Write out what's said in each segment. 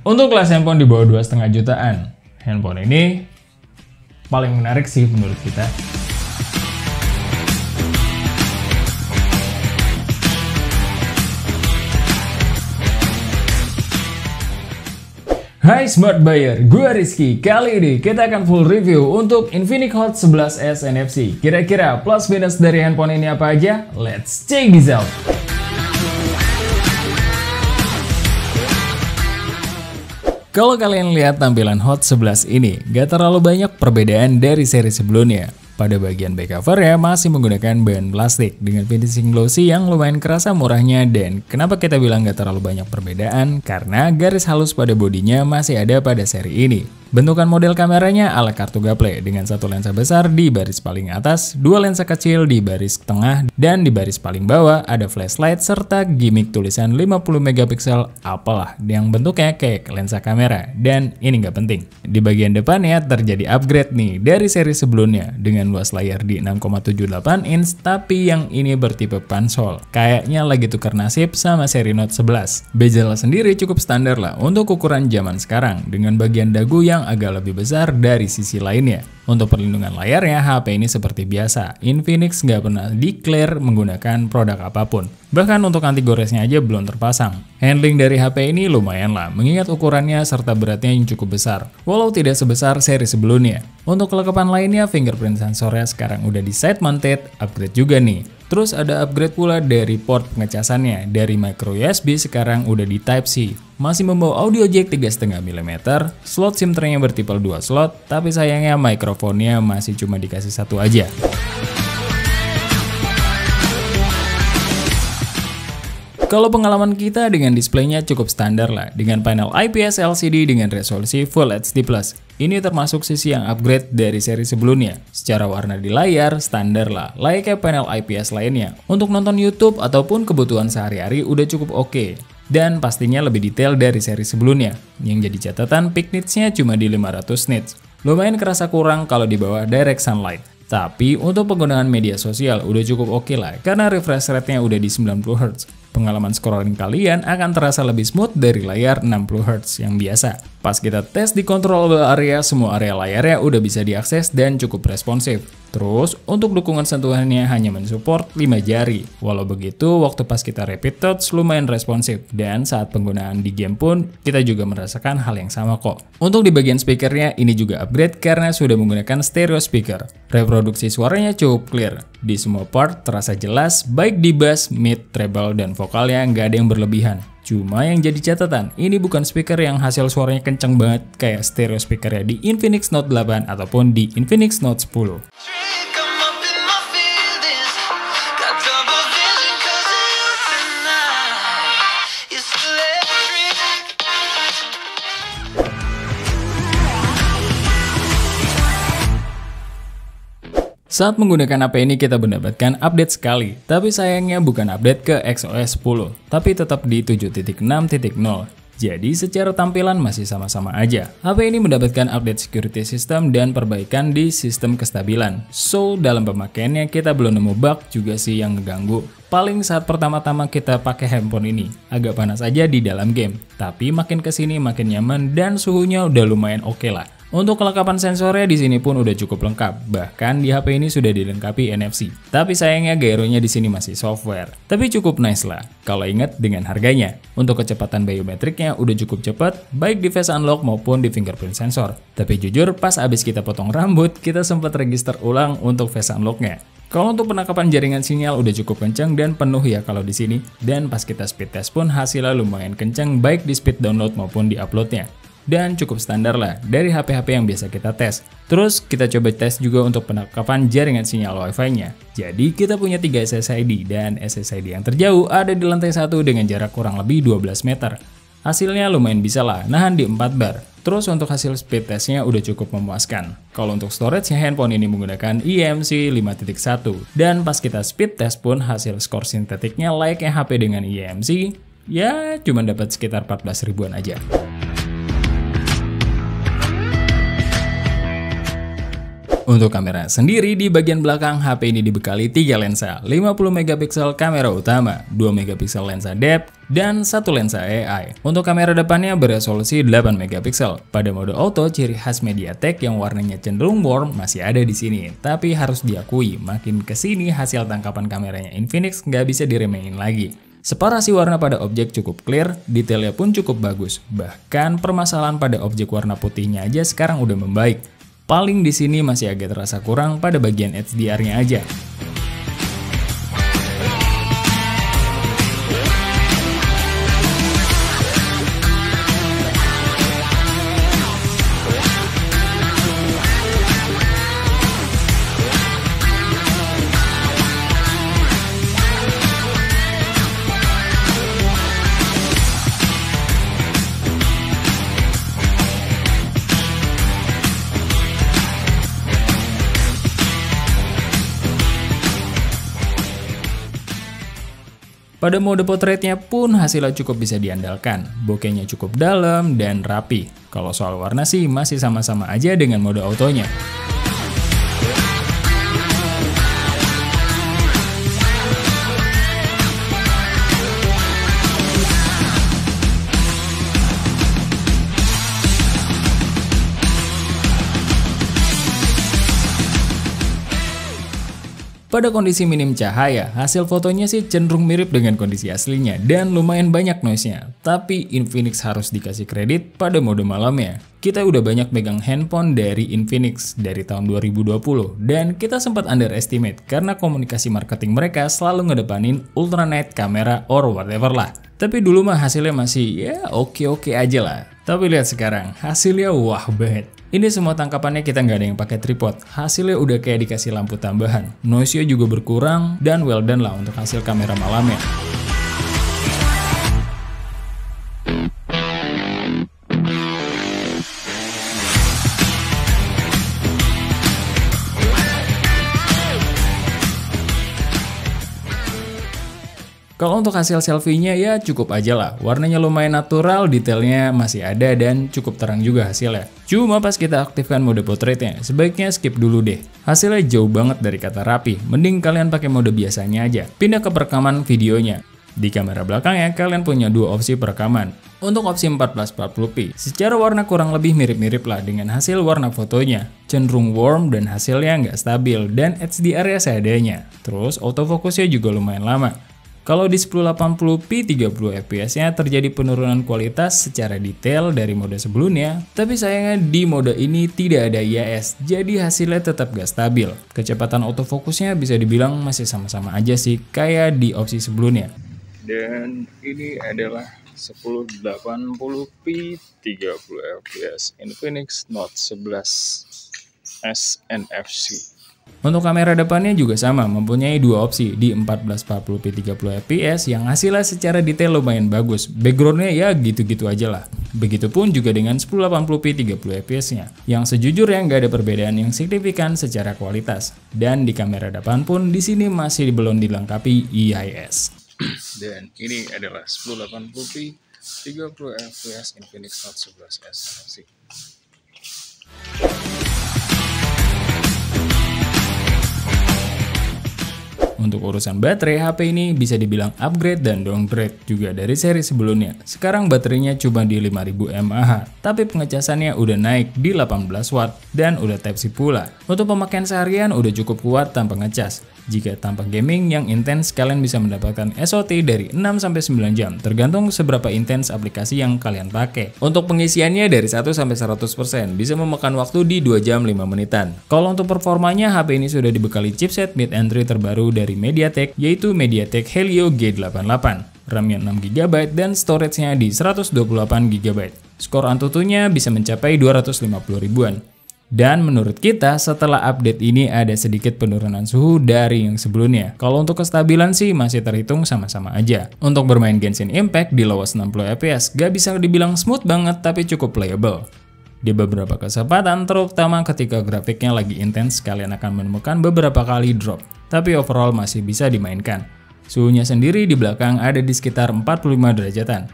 Untuk kelas handphone di bawah 2,5 jutaan, handphone ini paling menarik sih menurut kita. Hai Smart Buyer, gue Rizky. Kali ini kita akan full review untuk Infinix Hot 11s NFC. Kira-kira plus minus dari handphone ini apa aja? Let's check this out! Kalau kalian lihat tampilan Hot 11 ini, gak terlalu banyak perbedaan dari seri sebelumnya. Pada bagian back covernya masih menggunakan bahan plastik dengan finishing glossy yang lumayan kerasa murahnya, dan kenapa kita bilang gak terlalu banyak perbedaan? Karena garis halus pada bodinya masih ada pada seri ini. Bentukan model kameranya ala kartu gaple dengan satu lensa besar di baris paling atas, dua lensa kecil di baris tengah, dan di baris paling bawah ada flashlight serta gimmick tulisan 50 megapiksel apalah yang bentuknya kayak lensa kamera, dan ini nggak penting. Di bagian depannya terjadi upgrade nih dari seri sebelumnya dengan luas layar di 6,78 inch, tapi yang ini bertipe pansol. Kayaknya lagi tukar nasib sama seri Note 11. Bezel sendiri cukup standar lah untuk ukuran zaman sekarang dengan bagian dagu yang agak lebih besar dari sisi lainnya. Untuk perlindungan layarnya, HP ini seperti biasa. Infinix nggak pernah declare menggunakan produk apapun. Bahkan untuk anti goresnya aja belum terpasang. Handling dari HP ini lumayan lah, mengingat ukurannya serta beratnya yang cukup besar, walau tidak sebesar seri sebelumnya. Untuk kelengkapan lainnya, fingerprint sensornya sekarang udah di side mounted, upgrade juga nih. Terus ada upgrade pula dari port pengecasannya, dari micro USB sekarang udah di Type-C. Masih membawa audio jack 3,5 mm, slot SIM tray-nya bertipe 2 slot, tapi sayangnya mikrofonnya masih cuma dikasih satu aja. Kalau pengalaman kita dengan displaynya cukup standar lah, dengan panel IPS LCD dengan resolusi Full HD+. Ini termasuk sisi yang upgrade dari seri sebelumnya. Secara warna di layar, standar lah, layaknya panel IPS lainnya. Untuk nonton YouTube ataupun kebutuhan sehari-hari udah cukup oke. Dan pastinya lebih detail dari seri sebelumnya. Yang jadi catatan, peak nits-nya cuma di 500 nits. Lumayan kerasa kurang kalau di bawah direct sunlight. Tapi untuk penggunaan media sosial udah cukup oke lah, karena refresh rate-nya udah di 90 Hz. Pengalaman scrolling kalian akan terasa lebih smooth dari layar 60 Hz yang biasa. Pas kita tes di controllable area, semua area layarnya udah bisa diakses dan cukup responsif. Terus, untuk dukungan sentuhannya hanya mensupport 5 jari. Walau begitu, waktu pas kita rapid touch lumayan responsif. Dan saat penggunaan di game pun, kita juga merasakan hal yang sama kok. Untuk di bagian speakernya, ini juga upgrade karena sudah menggunakan stereo speaker. Reproduksi suaranya cukup clear. Di semua part terasa jelas, baik di bass, mid, treble, dan vokalnya nggak ada yang berlebihan. Cuma yang jadi catatan, ini bukan speaker yang hasil suaranya kenceng banget kayak stereo speakernya di Infinix Note 8 ataupun di Infinix Note 10. Saat menggunakan HP ini kita mendapatkan update sekali, tapi sayangnya bukan update ke XOS 10, tapi tetap di 7.6.0. Jadi secara tampilan masih sama-sama aja. HP ini mendapatkan update security system dan perbaikan di sistem kestabilan. So, dalam pemakaiannya kita belum nemu bug juga sih yang ngeganggu. Paling saat pertama-tama kita pakai handphone ini, agak panas aja di dalam game. Tapi makin kesini makin nyaman dan suhunya udah lumayan oke lah. Untuk kelengkapan sensornya di sini pun udah cukup lengkap, bahkan di HP ini sudah dilengkapi NFC. Tapi sayangnya gyronya di sini masih software. Tapi cukup nice lah, kalau ingat dengan harganya. Untuk kecepatan biometriknya udah cukup cepat, baik di face unlock maupun di fingerprint sensor. Tapi jujur, pas abis kita potong rambut, kita sempat register ulang untuk face unlocknya. Kalau untuk penangkapan jaringan sinyal udah cukup kencang dan penuh ya kalau di sini. Dan pas kita speed test pun hasilnya lumayan kencang, baik di speed download maupun di uploadnya. Dan cukup standar lah dari HP-HP yang biasa kita tes. Terus kita coba tes juga untuk penangkapan jaringan sinyal Wi-Fi-nya. Jadi kita punya 3 SSID dan SSID yang terjauh ada di lantai 1 dengan jarak kurang lebih 12 meter. Hasilnya lumayan bisa lah, nahan di 4 bar. Terus untuk hasil speed testnya udah cukup memuaskan. Kalau untuk storage-nya handphone ini menggunakan eMMC 5.1. Dan pas kita speed test pun hasil skor sintetiknya layaknya HP dengan eMMC, ya cuma dapat sekitar 14 ribuan aja. Untuk kamera sendiri, di bagian belakang HP ini dibekali 3 lensa, 50 megapiksel kamera utama, 2 megapiksel lensa depth, dan 1 lensa AI. Untuk kamera depannya beresolusi 8 megapiksel. Pada mode auto, ciri khas MediaTek yang warnanya cenderung warm masih ada di sini. Tapi harus diakui, makin kesini hasil tangkapan kameranya Infinix nggak bisa diremehin lagi. Separasi warna pada objek cukup clear, detailnya pun cukup bagus. Bahkan permasalahan pada objek warna putihnya aja sekarang udah membaik. Paling di sini masih agak terasa kurang pada bagian HDR-nya aja. Pada mode potretnya pun hasilnya cukup bisa diandalkan, bokehnya cukup dalam dan rapi. Kalau soal warna sih masih sama-sama aja dengan mode autonya. Pada kondisi minim cahaya, hasil fotonya sih cenderung mirip dengan kondisi aslinya dan lumayan banyak noise-nya. Tapi Infinix harus dikasih kredit pada mode malamnya. Kita udah banyak megang handphone dari Infinix dari tahun 2020 dan kita sempat underestimate karena komunikasi marketing mereka selalu ngedepanin ultra night camera or whatever lah. Tapi dulu mah hasilnya masih ya oke-oke aja lah. Tapi lihat sekarang, hasilnya wah banget. Ini semua tangkapannya kita nggak ada yang pakai tripod. Hasilnya udah kayak dikasih lampu tambahan. Noise-nya juga berkurang dan well done lah untuk hasil kamera malamnya. Kalau untuk hasil selfie-nya ya cukup aja lah. Warnanya lumayan natural, detailnya masih ada dan cukup terang juga hasilnya. Cuma pas kita aktifkan mode portraitnya, sebaiknya skip dulu deh. Hasilnya jauh banget dari kata rapi, mending kalian pakai mode biasanya aja. Pindah ke perekaman videonya. Di kamera belakangnya kalian punya dua opsi perekaman. Untuk opsi 1440p, secara warna kurang lebih mirip-mirip lah dengan hasil warna fotonya. Cenderung warm dan hasilnya nggak stabil dan HDR-nya seadanya. Terus autofocusnya juga lumayan lama. Kalau di 1080p 30 fps-nya terjadi penurunan kualitas secara detail dari mode sebelumnya, tapi sayangnya di mode ini tidak ada IIS, jadi hasilnya tetap gak stabil. Kecepatan autofokusnya bisa dibilang masih sama-sama aja sih, kayak di opsi sebelumnya. Dan ini adalah 1080p 30 fps Infinix Note 11S NFC. Untuk kamera depannya juga sama, mempunyai dua opsi di 1440p 30 fps yang hasilnya secara detail lumayan bagus. Backgroundnya ya gitu-gitu aja lah. Begitupun juga dengan 1080p 30 fps-nya, yang sejujurnya nggak ada perbedaan yang signifikan secara kualitas. Dan di kamera depan pun di sini masih belum dilengkapi IIS. Dan ini adalah 1080p 30 fps Infinix Note 11S NFC. Untuk urusan baterai, HP ini bisa dibilang upgrade dan downgrade juga dari seri sebelumnya. Sekarang baterainya cuma di 5000 mAh, tapi pengecasannya udah naik di 18 watt dan udah Type-C pula. Untuk pemakaian seharian udah cukup kuat tanpa ngecas. Jika tanpa gaming yang intens, kalian bisa mendapatkan SOT dari 6-9 jam, tergantung seberapa intens aplikasi yang kalian pakai. Untuk pengisiannya dari 1-100%, bisa memakan waktu di 2 jam 5 menitan. Kalau untuk performanya, HP ini sudah dibekali chipset mid-entry terbaru dari MediaTek, yaitu MediaTek Helio G88. RAM-nya 6GB dan storage-nya di 128GB. Skor Antutunya bisa mencapai 250 ribuan. Dan menurut kita, setelah update ini ada sedikit penurunan suhu dari yang sebelumnya. Kalau untuk kestabilan sih masih terhitung sama-sama aja. Untuk bermain Genshin Impact di lowest 60 fps, gak bisa dibilang smooth banget tapi cukup playable. Di beberapa kesempatan, terutama ketika grafiknya lagi intens, kalian akan menemukan beberapa kali drop. Tapi overall masih bisa dimainkan. Suhunya sendiri di belakang ada di sekitar 45 derajatan.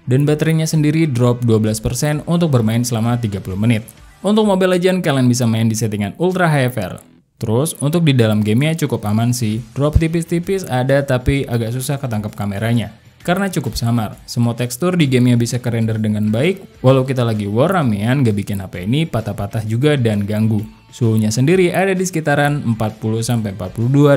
Dan baterainya sendiri drop 12% untuk bermain selama 30 menit. Untuk Mobile Legends kalian bisa main di settingan Ultra HFR. Terus untuk di dalam gamenya cukup aman sih, drop tipis-tipis ada tapi agak susah ketangkap kameranya. Karena cukup samar, semua tekstur di gamenya bisa kerender dengan baik, walau kita lagi war ramean gak bikin HP ini patah-patah juga dan ganggu. Suhunya sendiri ada di sekitaran 40-42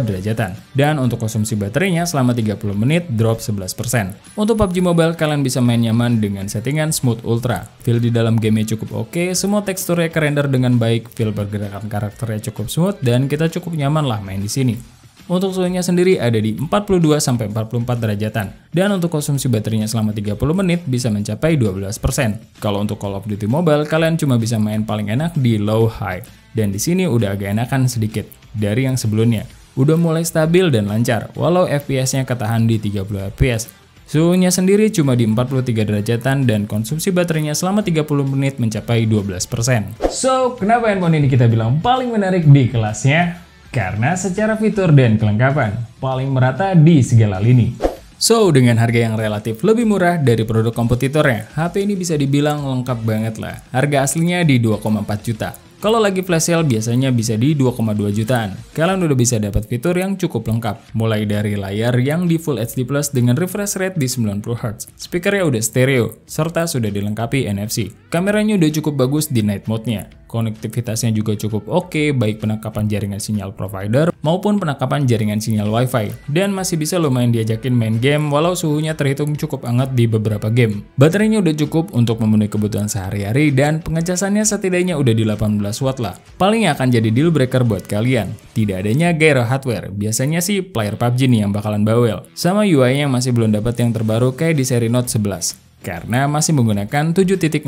derajatan. Dan untuk konsumsi baterainya selama 30 menit drop 11%. Untuk PUBG Mobile kalian bisa main nyaman dengan settingan Smooth Ultra. Feel di dalam gamenya cukup oke, semua teksturnya kerender dengan baik, feel pergerakan karakternya cukup smooth, dan kita cukup nyaman lah main di sini. Untuk suhunya sendiri ada di 42-44 derajatan. Dan untuk konsumsi baterainya selama 30 menit bisa mencapai 12%. Kalau untuk Call of Duty Mobile, kalian cuma bisa main paling enak di low high. Dan di sini udah agak enakan sedikit dari yang sebelumnya. Udah mulai stabil dan lancar, walau FPS-nya ketahan di 30 FPS. Suhunya sendiri cuma di 43 derajatan dan konsumsi baterainya selama 30 menit mencapai 12%. So, kenapa handphone ini kita bilang paling menarik di kelasnya? Karena secara fitur dan kelengkapan, paling merata di segala lini. So, dengan harga yang relatif lebih murah dari produk kompetitornya, HP ini bisa dibilang lengkap banget lah. Harga aslinya di 2,4 juta. Kalau lagi flash sale biasanya bisa di 2,2 jutaan. Kalian udah bisa dapat fitur yang cukup lengkap. Mulai dari layar yang di Full HD Plus dengan refresh rate di 90Hz. Speakernya udah stereo, serta sudah dilengkapi NFC. Kameranya udah cukup bagus di night mode-nya. Konektivitasnya juga cukup oke, baik penangkapan jaringan sinyal provider maupun penangkapan jaringan sinyal Wi-Fi. Dan masih bisa lumayan diajakin main game walau suhunya terhitung cukup hangat di beberapa game. Baterainya udah cukup untuk memenuhi kebutuhan sehari-hari dan pengecasannya setidaknya udah di 18 watt lah. Paling akan jadi deal breaker buat kalian. Tidak adanya gyro hardware, biasanya sih player PUBG nih yang bakalan bawel. Sama UI yang masih belum dapat yang terbaru kayak di seri Note 11. Karena masih menggunakan 7.6.0.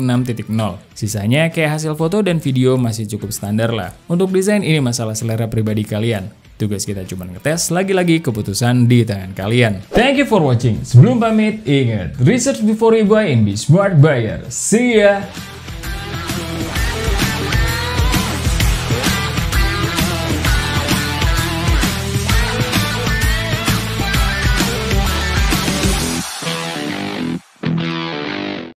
Sisanya kayak hasil foto dan video masih cukup standar lah. Untuk desain ini masalah selera pribadi kalian. Tugas kita cuma ngetes, lagi-lagi keputusan di tangan kalian. Thank you for watching. Sebelum pamit, ingat, research before you buy and be smart buyer. See ya!